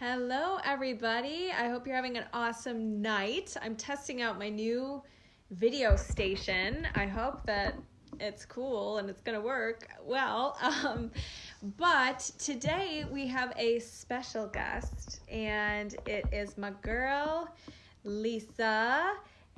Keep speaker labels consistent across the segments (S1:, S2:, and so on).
S1: Hello, everybody. I hope you're having an awesome night. I'm testing out my new video station. I hope that it's cool and it's going to work well. But today we have a special guest, and it is my girl, Lisa.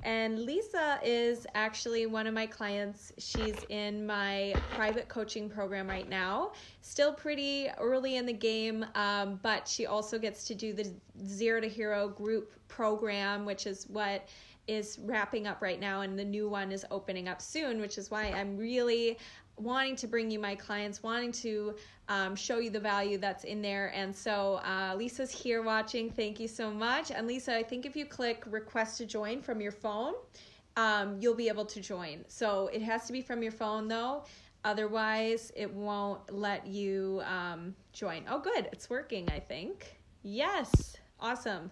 S1: And Lisa is actually one of my clients. She's in my private coaching program right now. Still pretty early in the game, but she also gets to do the Zero to Hero group program, which is what is wrapping up right now, and the new one is opening up soon, which is why I'm really wanting to bring you my clients, wanting to show you the value that's in there. And so Lisa's here watching. Thank you so much. And Lisa, I think if you click request to join from your phone, you'll be able to join. So it has to be from your phone though. Otherwise, it won't let you join. Oh, good. It's working, I think. Yes. Awesome.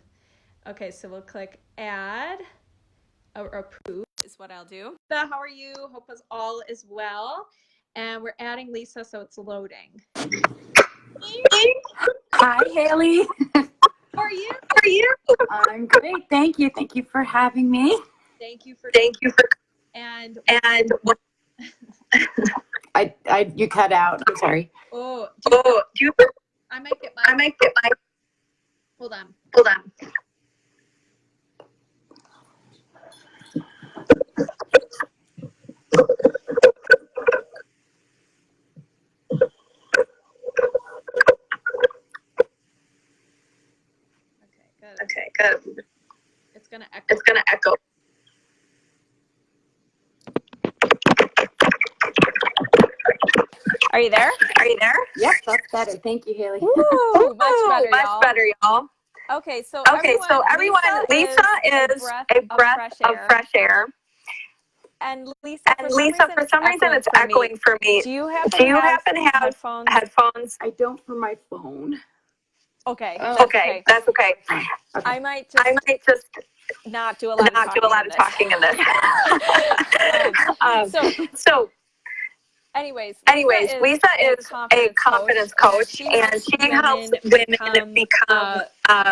S1: Okay, so we'll click add or approve is what I'll do. How are you? Hope all is well. And we're adding Lisa, so it's loading.
S2: Hi, Hailey.
S1: How are you?
S2: I'm great. Thank you. Thank you for having me.
S1: Thank you for and
S2: you cut out. I'm sorry.
S1: I might get my hold on. Okay, good. It's gonna echo. Are you there?
S2: Yep, that's better. Thank you, Hailey.
S1: Ooh, much better, y'all. Okay, so everyone, Lisa is a breath of fresh air. And Lisa, for some reason, it's echoing for me. Do you happen to have headphones?
S2: I don't for my phone.
S1: Okay, that's okay. I might just not do a lot of talking in this. Anyways, Lisa is a confidence coach, and she helps women become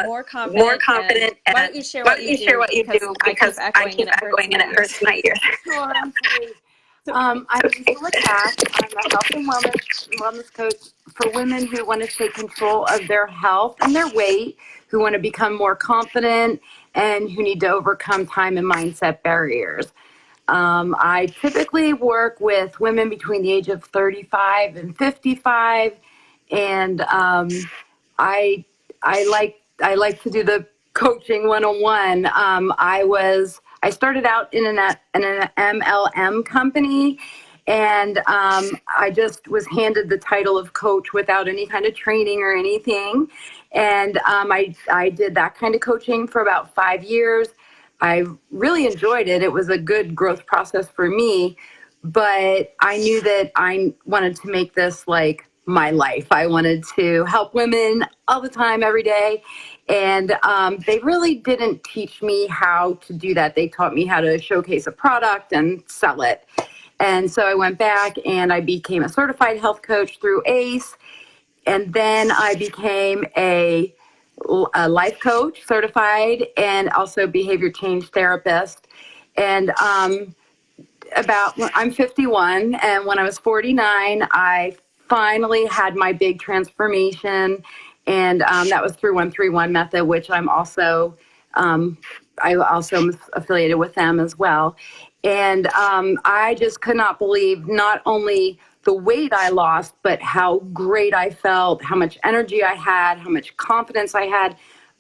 S1: more confident. Why don't you share what you do? Because I keep echoing and it hurts my ears.
S2: Sure. I'm Lisa Cass. I'm a health and wellness coach for women who want to take control of their health and their weight, who want to become more confident, and who need to overcome time and mindset barriers. I typically work with women between the age of 35 and 55, and I like to do the coaching one-on-one. I started out in an MLM company, and I just was handed the title of coach without any kind of training or anything. And I did that kind of coaching for about 5 years. I really enjoyed it. It was a good growth process for me, but I knew that I wanted to make this like my life. I wanted to help women all the time, every day. And they really didn't teach me how to do that. They taught me how to showcase a product and sell it. And so I went back and I became a certified health coach through ACE. And then I became a life coach certified, and also behavior change therapist. And I'm 51, and when I was 49, I finally had my big transformation, and that was through 131 method, which I also am affiliated with them as well. And I just could not believe not only the weight I lost, but how great I felt, how much energy I had, how much confidence I had.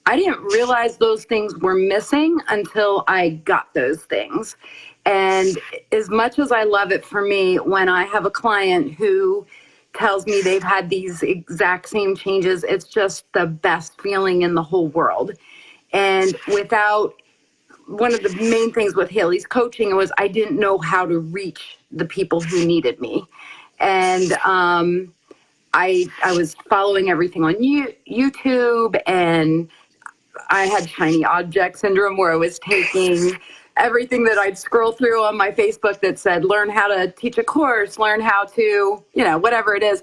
S2: I didn't realize those things were missing until I got those things. And as much as I love it for me, when I have a client who tells me they've had these exact same changes, it's just the best feeling in the whole world. And one of the main things with Hailey's coaching was I didn't know how to reach the people who needed me. And I was following everything on YouTube, and I had shiny object syndrome, where I was taking everything that I'd scroll through on my Facebook that said, learn how to teach a course, learn how to, whatever it is.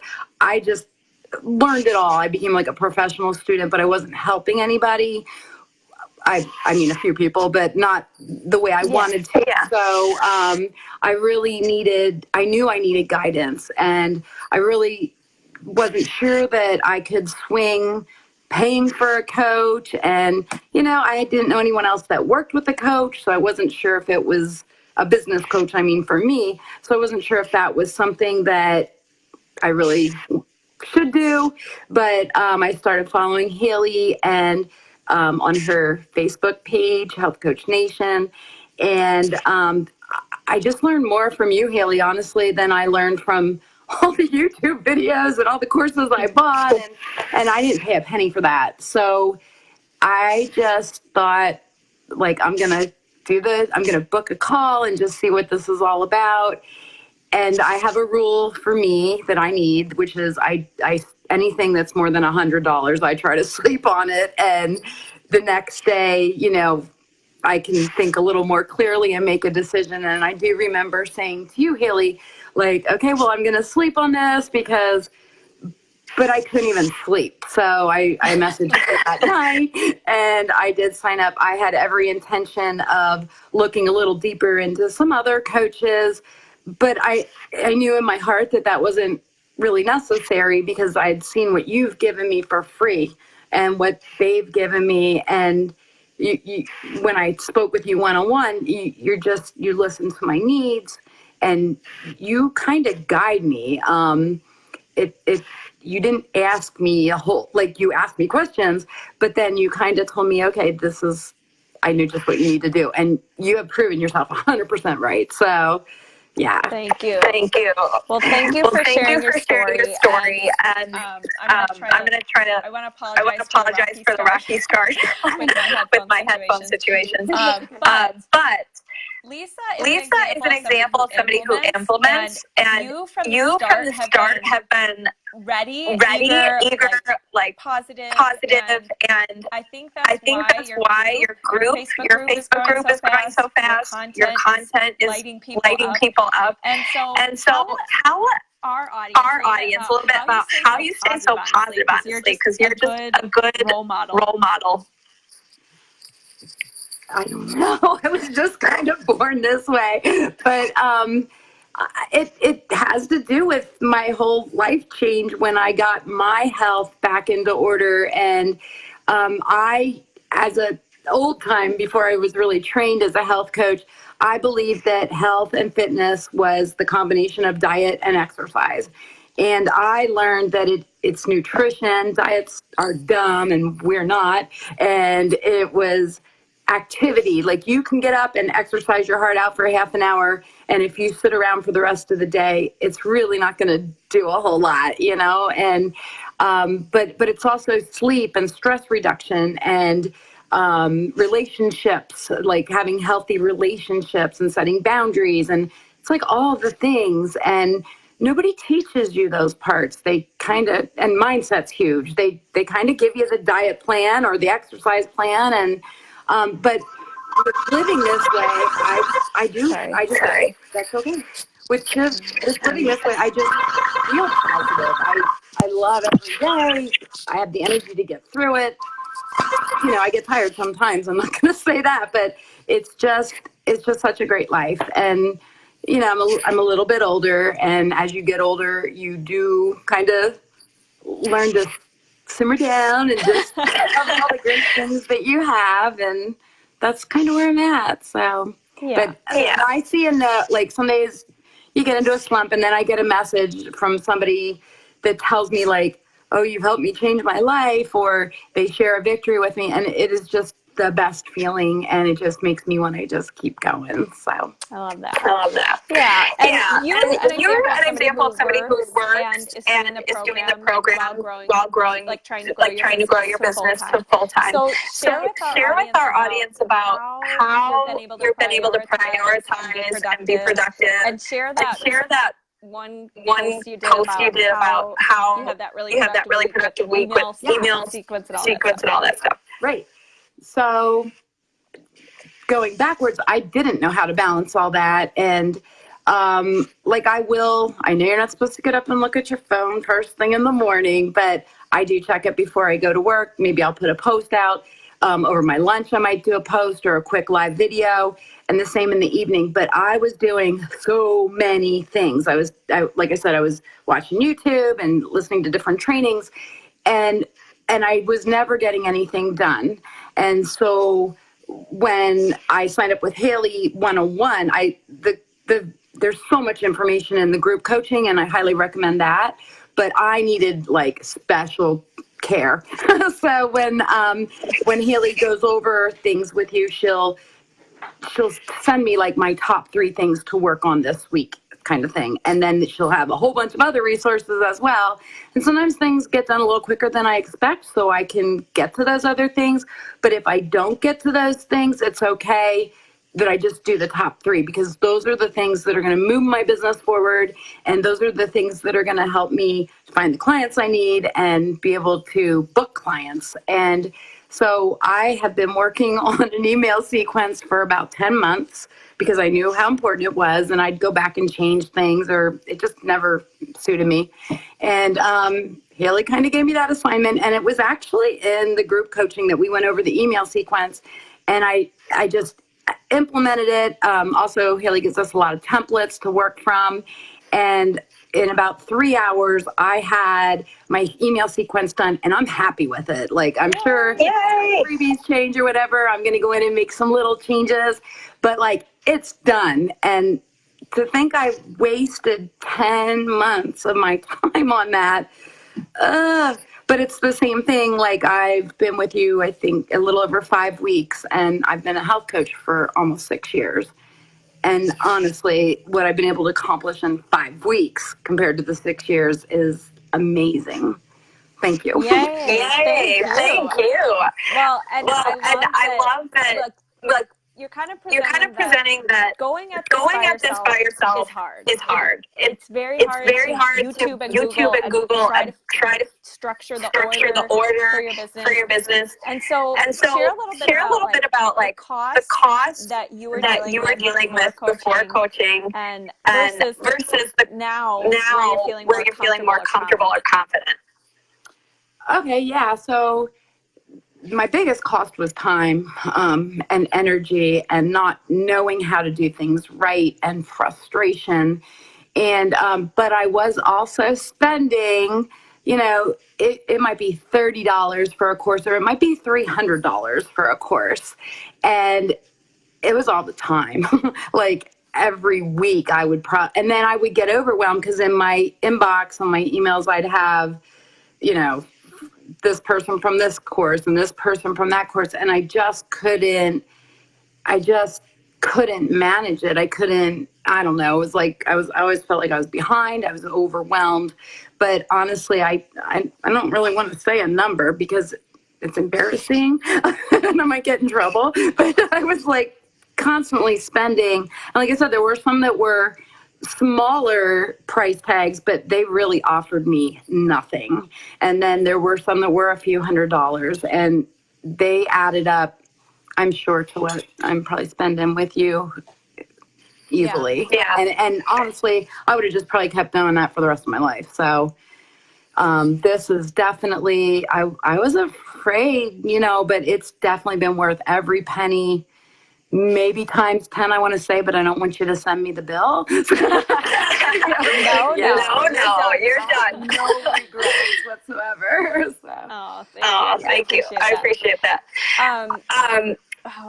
S2: learned it all. I became like a professional student, but I wasn't helping anybody. I mean, a few people, but not the way I wanted to. Yeah. So I knew I needed guidance, and I really wasn't sure that I could swing paying for a coach. And, I didn't know anyone else that worked with a coach, so I wasn't sure if it was a business coach, for me. So I wasn't sure if that was something that I really should do. But I started following Hailey and on her Facebook page, Health Coach Nation. And I just learned more from you, Hailey, honestly, than I learned from all the YouTube videos and all the courses I bought. And I didn't pay a penny for that. So I just thought, like, I'm going to book a call and just see what this is all about. And I have a rule for me that I need, which is I anything that's more than $100, I try to sleep on it. And the next day, I can think a little more clearly and make a decision. And I do remember saying to you, Hailey, like, okay, well, I'm going to sleep on this but I couldn't even sleep. So I messaged her that night, and I did sign up. I had every intention of looking a little deeper into some other coaches, but I knew in my heart that wasn't really necessary, because I'd seen what you've given me for free and what they've given me. And you when I spoke with you one-on-one, you listen to my needs, and you kind of guide me. You didn't ask me you asked me questions, but then you kind of told me, okay, I knew just what you need to do. And you have proven yourself 100% right. So, yeah.
S1: Thank you. Well, thank you for sharing your story. And I'm going to try to. I want to apologize for the rocky start with my headphone situation. But Lisa is an example of somebody who implements, and you from the start have been ready, eager, like positive, and I think that's why your Facebook group is growing so fast. Your content is lighting people up, and so tell our audience a little bit about how you stay so positive, honestly, because you're just a good role model.
S2: I don't know. I was just kind of born this way, but it has to do with my whole life change when I got my health back into order. And as an old time, before I was really trained as a health coach, I believed that health and fitness was the combination of diet and exercise. And I learned that it's nutrition. Diets are dumb, and we're not. And it was activity. Like, you can get up and exercise your heart out for half an hour, and if you sit around for the rest of the day, it's really not going to do a whole lot, and but it's also sleep and stress reduction and relationships, like having healthy relationships and setting boundaries, and it's like all the things. And nobody teaches you those parts. They kind of, and mindset's huge. They kind of give you the diet plan or the exercise plan, and but with living this way, that's okay. With just living this way, I just feel positive. I love every day. I have the energy to get through it. I get tired sometimes. I'm not going to say that, but it's just such a great life. And, I'm a little bit older, and as you get older, you do kind of learn to simmer down and just love all the great things that you have, and that's kind of where I'm at. So, but I see like some days you get into a slump, and then I get a message from somebody that tells me, like, oh, you've helped me change my life, or they share a victory with me, and it is just the best feeling, and it just makes me want to just keep going. So
S1: I love that. Yeah, and you're an example of somebody who works and is doing the program while growing, like trying to grow your business to full time. So share with our audience about how you've been able to prioritize and be productive, and share that one post you did about how you have that really productive week with email sequence and all that stuff.
S2: Right. So going backwards, I didn't know how to balance all that. And Like I know you're not supposed to get up and look at your phone first thing in the morning, but I do check it before I go to work. Maybe I'll put a post out. Over my lunch, I might do a post or a quick live video, and the same in the evening. But I was doing so many things. Like I said, I was watching YouTube and listening to different trainings, and I was never getting anything done. And so when I signed up with Hailey 101, there's so much information in the group coaching, and I highly recommend that. But I needed like special care. So when Hailey goes over things with you, she'll send me like my top 3 things to work on this week kind of thing. And then she'll have a whole bunch of other resources as well. And sometimes things get done a little quicker than I expect, so I can get to those other things. But if I don't get to those things, it's okay that I just do the top 3, because those are the things that are going to move my business forward. And those are the things that are going to help me find the clients I need and be able to book clients. And so I have been working on an email sequence for about 10 months because I knew how important it was, and I'd go back and change things, or it just never suited me. And Hailey kind of gave me that assignment, and it was actually in the group coaching that we went over the email sequence, and I just implemented it. Also, Hailey gives us a lot of templates to work from, and in about 3 hours, I had my email sequence done, and I'm happy with it. Like, I'm sure if freebies change or whatever, I'm going to go in and make some little changes, but like, it's done. And to think I wasted 10 months of my time on that, but it's the same thing. Like, I've been with you, I think, a little over 5 weeks, and I've been a health coach for almost 6 years. And honestly, what I've been able to accomplish in 5 weeks compared to the 6 years is amazing. Thank you.
S1: Yay.
S3: Thank you.
S1: Well, and
S3: I love that. Look,
S1: you're kind of presenting that going at this by yourself
S3: is hard.
S1: It's very hard to YouTube and
S3: Google
S1: and
S3: try to
S1: structure the
S3: order
S1: for your business. And so share a little bit about
S3: the cost
S1: that you were
S3: dealing with before coaching,
S1: and
S3: versus
S1: now
S3: where you're feeling more comfortable or confident.
S2: Okay, yeah. So my biggest cost was time and energy, and not knowing how to do things right, and frustration. And but I was also spending, it might be $30 for a course, or it might be $300 for a course. And it was all the time. Like every week I would and then I would get overwhelmed, because in my inbox on my emails I'd have, this person from this course and this person from that course, and I just couldn't manage it. I don't know. It was like I always felt like I was behind. I was overwhelmed. But honestly, I don't really want to say a number because it's embarrassing and I might get in trouble. But I was like constantly spending. And like I said, there were some that were smaller price tags, but they really offered me nothing. And then there were some that were a few $100s, and they added up, I'm sure, to what I'm probably spending with you easily.
S3: Yeah.
S2: And honestly, I would have just probably kept doing that for the rest of my life. So this is definitely, I was afraid, but it's definitely been worth every penny. Maybe times 10, I want to say, but I don't want you to send me the bill.
S3: No, you're done.
S2: No regrets whatsoever. So.
S1: Oh,
S3: thank you. I appreciate that.
S1: I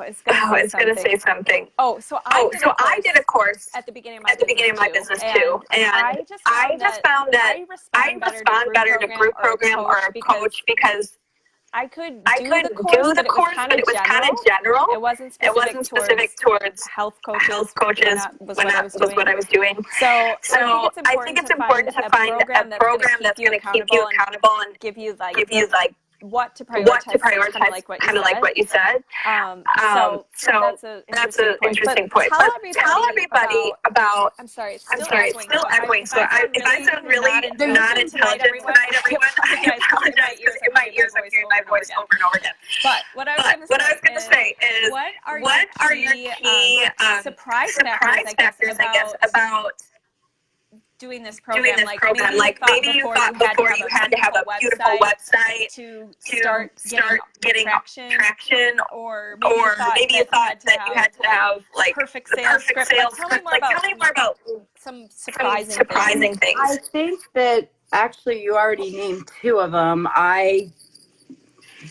S1: was going to
S3: say something.
S1: So I
S3: did a course
S1: at the beginning of my
S3: business too, and I just found that I respond better to group program or a coach because
S1: I could
S3: do the course, but it was kind of general.
S1: It wasn't specific towards health coaches
S3: was what I was doing.
S1: So
S3: I think it's important to find a program that's going to keep you accountable and
S1: give you
S3: like what to prioritize, kind of like what you said. So that's an interesting point. But tell everybody about. I'm sorry, it's still echoing. So if I sound really not intelligent tonight, everyone, I apologize because in my ears I'm hearing my voice over and over again. But what I was going to say is, what are your key surprise factors, I guess, about doing this program? Like maybe you thought before you had to have a beautiful website to start getting traction, or maybe you thought that you had to have like perfect sales script. Tell me more about some surprising things.
S2: I think that actually you already named two of them.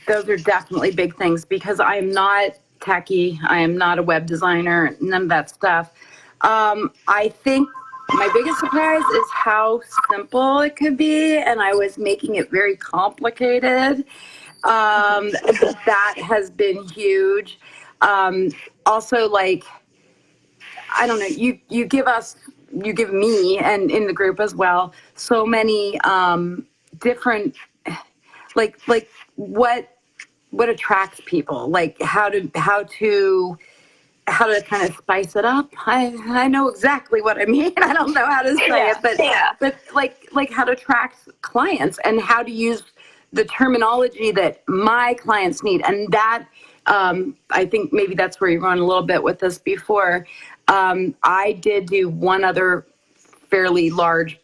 S2: Those are definitely big things because I'm not techie. I am not a web designer, none of that stuff. I think my biggest surprise is how simple it could be, and I was making it very complicated. That has been huge. Also, like, I don't know, you give me, and in the group as well, so many different, like what attracts people, like how to kind of spice it up. I know exactly what I mean. I don't know how to say it, but like how to attract clients and how to use the terminology that my clients need. And that, I think maybe that's where you're going a little bit with this before. I did do one other fairly large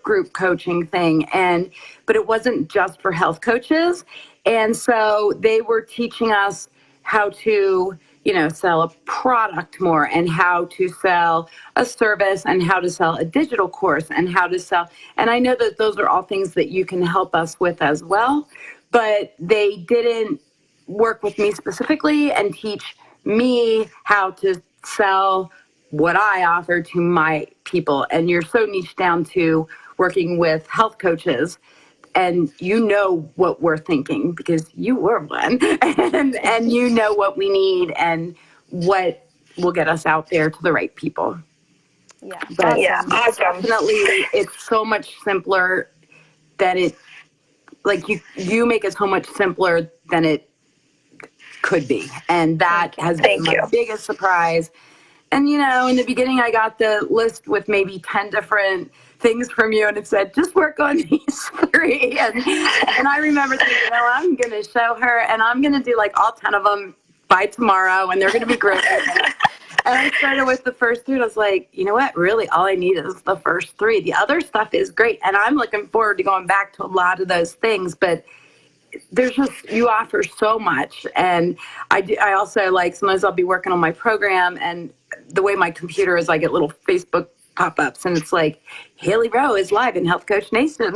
S2: group coaching thing, but it wasn't just for health coaches. And so they were teaching us how to, sell a product more, and how to sell a service, and how to sell a digital course, and how to sell. And I know that those are all things that you can help us with as well, but they didn't work with me specifically and teach me how to sell what I offer to my people. And you're so niche down to working with health coaches, and you know what we're thinking because you were one, and you know what we need and what will get us out there to the right people.
S3: Yeah,
S2: but
S3: awesome.
S2: Definitely, it's so much simpler than it. Like you make it so much simpler than it could be, and that has been my biggest surprise. And, in the beginning, I got the list with maybe 10 different things from you, and it said, just work on these 3. And I remember thinking, I'm going to show her, and I'm going to do like all 10 of them by tomorrow, and they're going to be great. And I started with the first 3, and I was like, you know what? Really, all I need is the first 3. The other stuff is great, and I'm looking forward to going back to a lot of those things, but you offer so much. And I also, like, sometimes I'll be working on my program, and the way my computer is, I get little Facebook pop-ups, and it's like, Hailey Rowe is live in Health Coach Nation.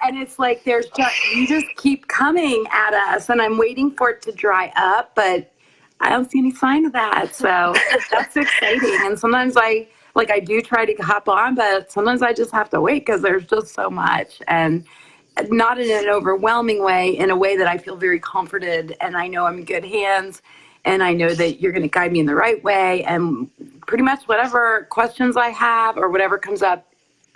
S2: And it's like, you just keep coming at us, and I'm waiting for it to dry up, but I don't see any sign of that. So that's exciting. And sometimes I do try to hop on, but sometimes I just have to wait because there's just so much. And not in an overwhelming way, in a way that I feel very comforted, and I know I'm in good hands, and I know that you're going to guide me in the right way. And pretty much whatever questions I have or whatever comes up,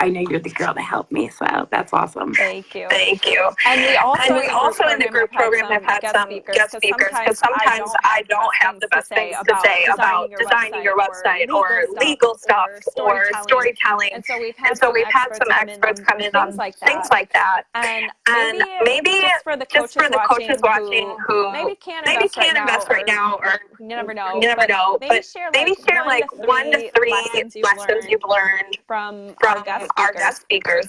S2: I know you're the girl to help me. So that's awesome.
S3: Thank you.
S2: And we also in the group program have had some guest speakers, because sometimes I don't have the best things to say about designing your website or legal stuff or storytelling.
S3: And so we've had some experts come in on
S2: things like that.
S3: And maybe just for the coaches watching who maybe can't invest right now, or you never know. But maybe share like 1 to 3 lessons you've learned from our guest speakers.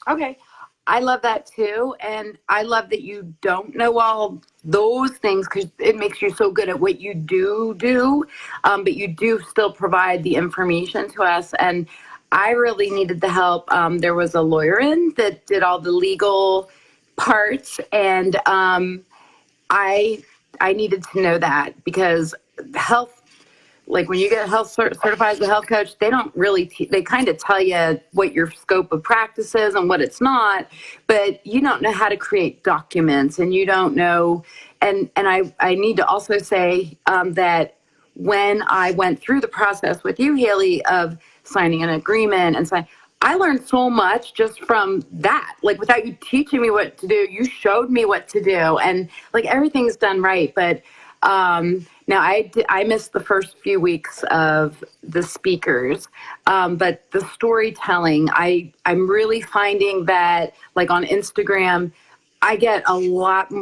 S2: Okay. I love that too. And I love that you don't know all those things, because it makes you so good at what you do. But you do still provide the information to us. And I really needed the help. There was a lawyer that did all the legal parts. And I needed to know that, because health, like when you get health certified as a health coach, they don't really, they kind of tell you what your scope of practice is and what it's not, but you don't know how to create documents, and you don't know. And I need to also say that when I went through the process with you, Hailey, of signing an agreement and saying, I learned so much just from that. Like without you teaching me what to do, you showed me what to do, and like everything's done right. But now I missed the first few weeks of the speakers, but the storytelling, I'm really finding that like on Instagram, I get a lot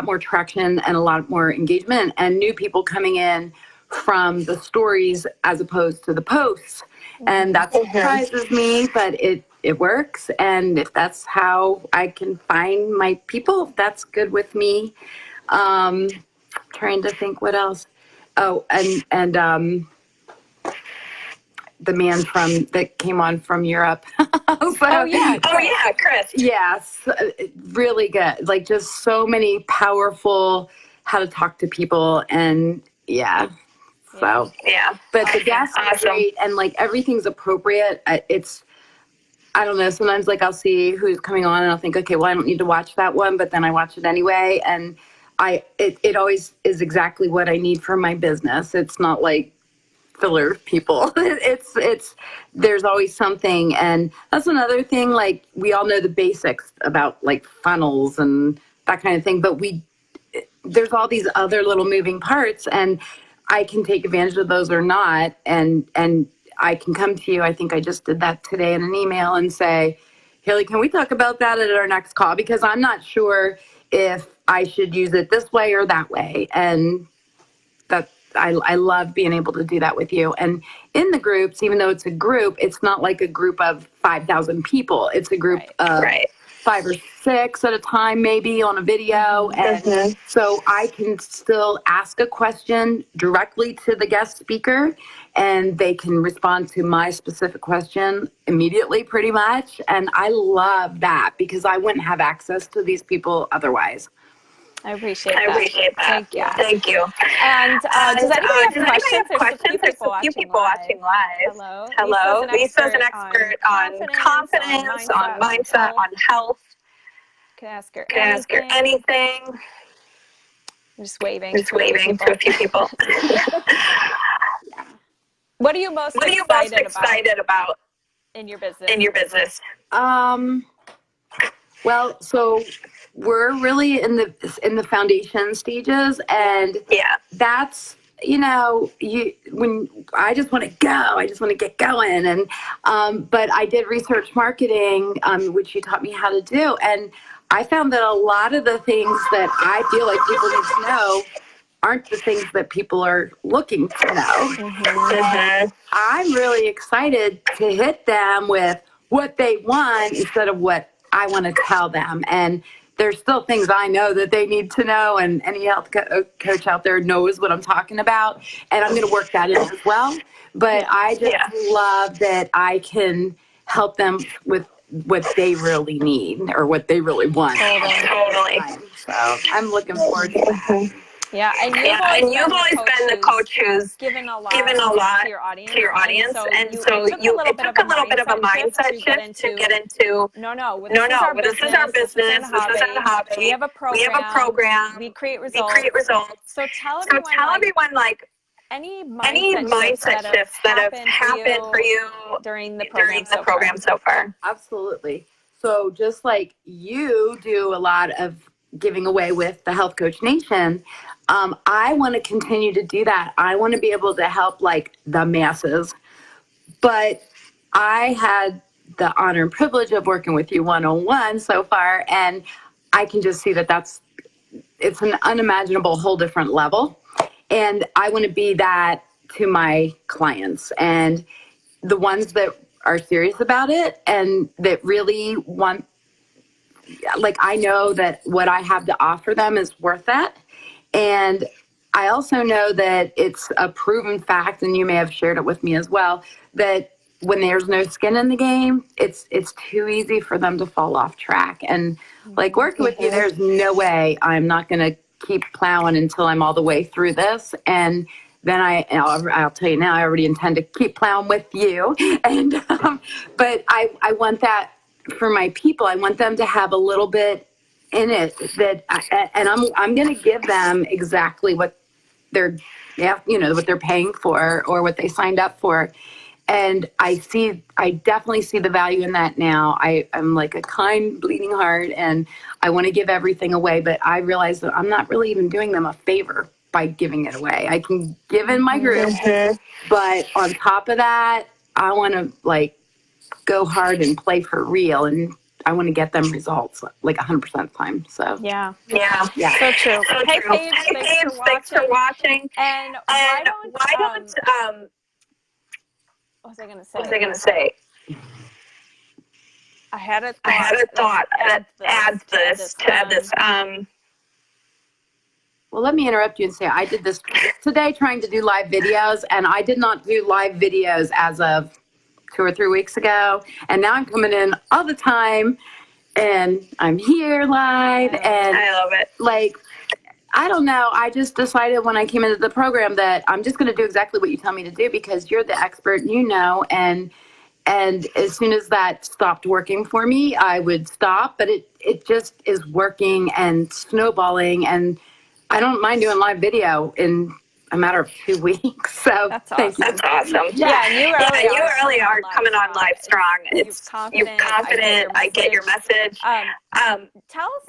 S2: more traction and a lot more engagement and new people coming in from the stories as opposed to the posts. And that surprises me, but it works. And if that's how I can find my people, that's good with me. Trying to think what else. Oh, and the man that came on from Europe.
S3: Chris.
S2: Yes, really good. Like just so many powerful how to talk to people, and yeah. So but the guests are great, and like everything's appropriate. I don't know. Sometimes like I'll see who's coming on, and I'll think, okay, well I don't need to watch that one, but then I watch it anyway, and it always is exactly what I need for my business. It's not like filler people. It's there's always something, and that's another thing. Like we all know the basics about like funnels and that kind of thing, but there's all these other little moving parts, and I can take advantage of those or not, and I can come to you. I think I just did that today in an email and say, Hailey, can we talk about that at our next call? Because I'm not sure if I should use it this way or that way. And that I love being able to do that with you. And in the groups, even though it's a group, it's not like a group of 5,000 people. It's a group of 5 or 6 at a time, maybe on a video. And so I can still ask a question directly to the guest speaker, and they can respond to my specific question immediately, pretty much. And I love that because I wouldn't have access to these people otherwise.
S1: I appreciate that.
S3: Thank you.
S1: And does anybody have questions?
S3: There's a few people watching live. Hello. Lisa's an expert on confidence, on mindset, on health.
S1: Can I ask her
S3: anything?
S1: I'm just waving
S3: to a few people.
S1: What are you most excited about in your business?
S2: Well, so we're really in the foundation stages, and that's when I just want to get going, and but I did research marketing, which you taught me how to do, and I found that a lot of the things that I feel like people need to know aren't the things that people are looking to know. I'm really excited to hit them with what they want instead of what I want to tell them. And there's still things I know that they need to know, and any health coach out there knows what I'm talking about, and I'm going to work that in as well. But I just love that I can help them with what they really need or what they really want.
S3: Totally.
S2: So I'm looking forward to that.
S1: Yeah, and you've always been the coach who's given a lot to your audience,
S3: and so it took a little bit of a mindset shift to get into. This is our business. This isn't a hobby.
S1: We have a program. We create results. So tell everyone like any mindset shifts that have happened for you during the program so far.
S2: Absolutely. So just like you do a lot of giving away with the Health Coach Nation, I want to continue to do that. I want to be able to help like the masses, but I had the honor and privilege of working with you one-on-one so far, and I can just see that it's an unimaginable whole different level, and I want to be that to my clients and the ones that are serious about it and that really want, like, I know that what I have to offer them is worth that. And I also know that it's a proven fact, and you may have shared it with me as well, that when there's no skin in the game, it's too easy for them to fall off track. And like working with you, there's no way I'm not going to keep plowing until I'm all the way through this. And then I'll tell you now, I already intend to keep plowing with you. And but I want that for my people. I want them to have a little bit in it and I'm going to give them exactly what they're what they're paying for or what they signed up for. And I definitely see the value in that now. I'm like a kind, bleeding heart, and I want to give everything away, but I realize that I'm not really even doing them a favor by giving it away. I can give in my group, but on top of that, I want to like go hard and play for real, and I want to get them results like 100% of the time. So
S3: yeah,
S1: So true.
S3: so
S1: Hey,
S3: true.
S1: Paige,
S3: Hey,
S1: thanks
S3: Paige,
S1: for
S3: thanks for
S1: watching.
S3: watching.
S1: And
S3: And why don't
S1: what was I going to
S3: what was
S1: say?
S3: I gonna say?
S1: I had a
S3: I had a thought that adds this to this.
S2: well, let me interrupt you and say I did this today trying to do live videos, and I did not do live videos as of 2 or 3 weeks ago. And now I'm coming in all the time, and I'm here live, and
S3: I love it.
S2: like, I don't know. I just decided when I came into the program that I'm just going to do exactly what you tell me to do because you're the expert, and as soon as that stopped working for me, I would stop, but it just is working and snowballing, and I don't mind doing live video in a matter of 2 weeks. So
S1: That's
S2: thank you.
S3: That's awesome.
S1: Yeah, and you
S3: really are coming on live strong. You're confident. I get your message.
S1: Tell us,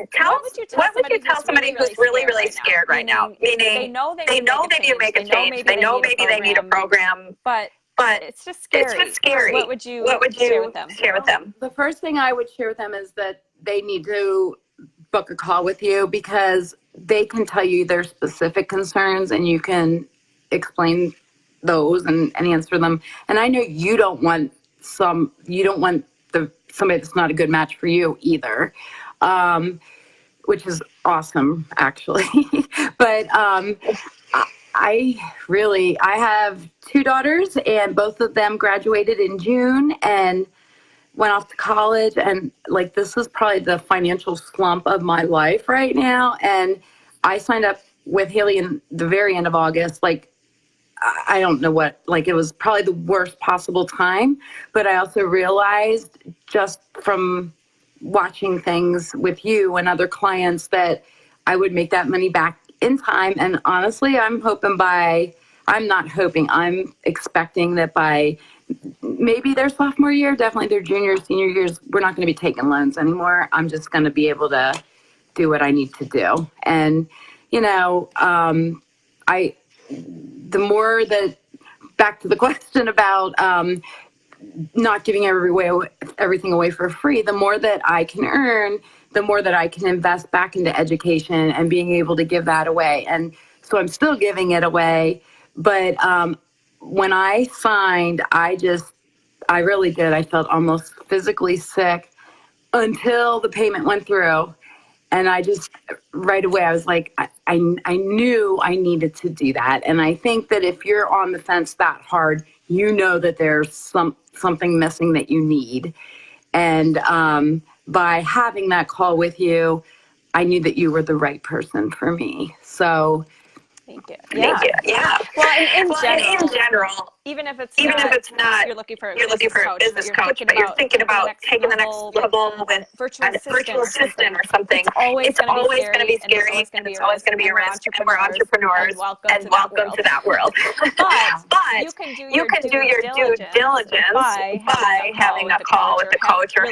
S1: what would you tell somebody who's really scared right now?
S3: Meaning
S1: they know they need
S3: to make a change. They know maybe they need a program,
S1: but it's just scary. What would you share with them?
S2: The first thing I would share with them is that they need to book a call with you because they can tell you their specific concerns and you can explain those and answer them. And I know you don't want somebody that's not a good match for you either, which is awesome actually. But I have 2 daughters, and both of them graduated in June and went off to college, and like this is probably the financial slump of my life right now. And I signed up with Hailey in the very end of August. Like I don't know what, like it was probably the worst possible time, but I also realized just from watching things with you and other clients that I would make that money back in time. And honestly, I'm expecting that by maybe their sophomore year, definitely their junior, senior years, we're not going to be taking loans anymore. I'm just going to be able to do what I need to do. And, the more that, back to the question about not giving everything away for free, the more that I can earn, the more that I can invest back into education and being able to give that away. And so I'm still giving it away. But when I signed, I really did. I felt almost physically sick until the payment went through. And I just, right away, I was like, I knew I needed to do that. And I think that if you're on the fence that hard, you know that there's something missing that you need. And by having that call with you, I knew that you were the right person for me. So
S1: Thank you.
S3: Yeah.
S1: Well, in general,
S3: even if it's
S1: not you're looking for a business coach, but you're thinking about taking the next level with a virtual assistant or something. It's always going to be scary, and it's always going to be a risk, and we're entrepreneurs, and welcome to that world. But you can do your due diligence by having a call with the coach or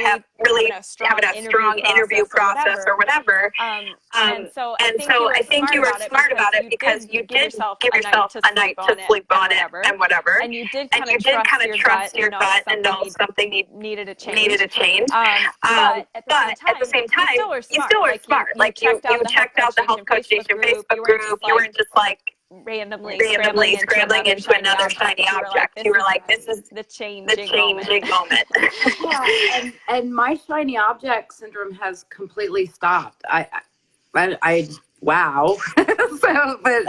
S1: really having a strong interview process or whatever. And so I think you were smart about it because you did give yourself a night to sleep on it and whatever. And you did kind of trust your gut and know something needed a change. But at the same time, you still were smart. Like you checked out the Health Coach Station Facebook group. You weren't just like randomly scrambling into another shiny object. You were like, this is the changing moment.
S2: Yeah, and my shiny object syndrome has completely stopped. Wow. So, but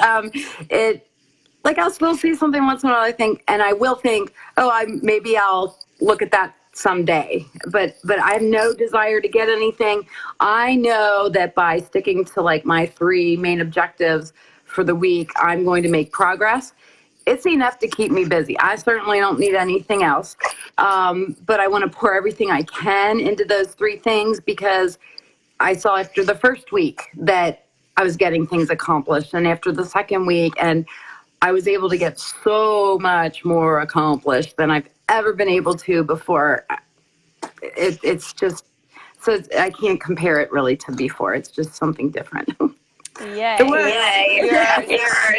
S2: like I'll still see something once in a while, I think, and I will think, maybe I'll look at that someday. But I have no desire to get anything. I know that by sticking to like my 3 main objectives for the week, I'm going to make progress. It's enough to keep me busy. I certainly don't need anything else. But I want to pour everything I can into those 3 things because I saw after the first week that I was getting things accomplished. And after the second week, and I was able to get so much more accomplished than I've ever been able to before. It's just, so I can't compare it really to before. It's just something different.
S3: Yay.
S2: Yay.
S3: You're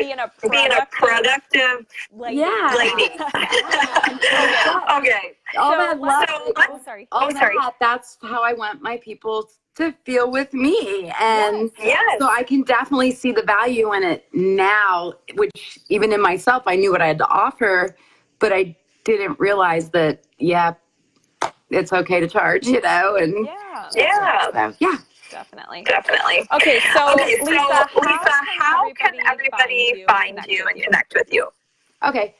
S3: being a productive
S2: lady.
S3: Okay.
S2: All that love. That's how I want my people to feel with me. And so I can definitely see the value in it now, which even in myself, I knew what I had to offer, but I didn't realize that, it's okay to charge, and
S3: Definitely.
S2: Okay,
S3: so Lisa, how can everybody find you and connect with you?
S2: Okay,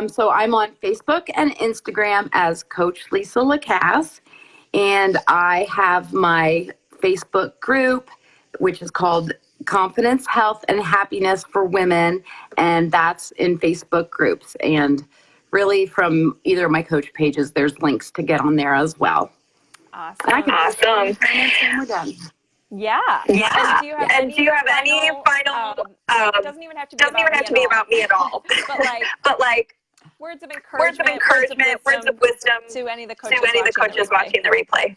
S2: so I'm on Facebook and Instagram as Coach Lisa Lacasse, and I have my Facebook group, which is called Confidence, Health, and Happiness for Women, and that's in Facebook groups. And really, from either of my coach pages, there's links to get on there as well.
S3: Awesome.
S2: And we're done.
S3: Yeah. And do you have any final? It doesn't even have to be about me at all. but like words of encouragement, words of wisdom to any of the coaches watching the replay.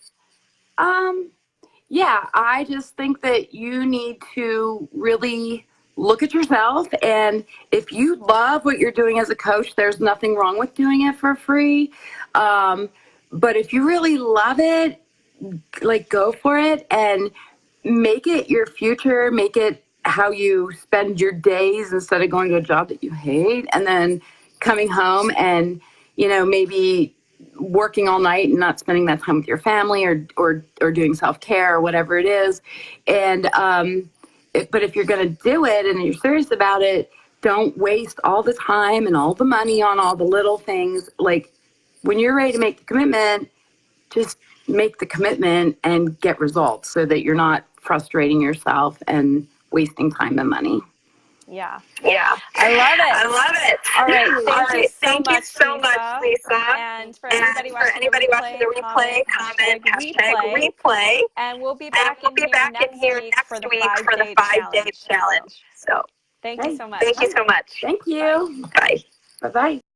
S2: I just think that you need to really look at yourself, and if you love what you're doing as a coach, there's nothing wrong with doing it for free. But if you really love it, go for it and make it your future, make it how you spend your days instead of going to a job that you hate and then coming home and, maybe working all night and not spending that time with your family or doing self-care or whatever it is. And, but if you're going to do it and you're serious about it, don't waste all the time and all the money on all the little things. Like when you're ready to make the commitment, just make the commitment and get results so that you're not frustrating yourself and wasting time and money.
S3: Yeah. I love it. All right. Thank you so much, Lisa. And for anybody watching the replay, comment #replay. And we'll be back in here next week for the 5-day challenge. So thank you so much.
S2: Thank you. Bye.
S3: Bye-bye.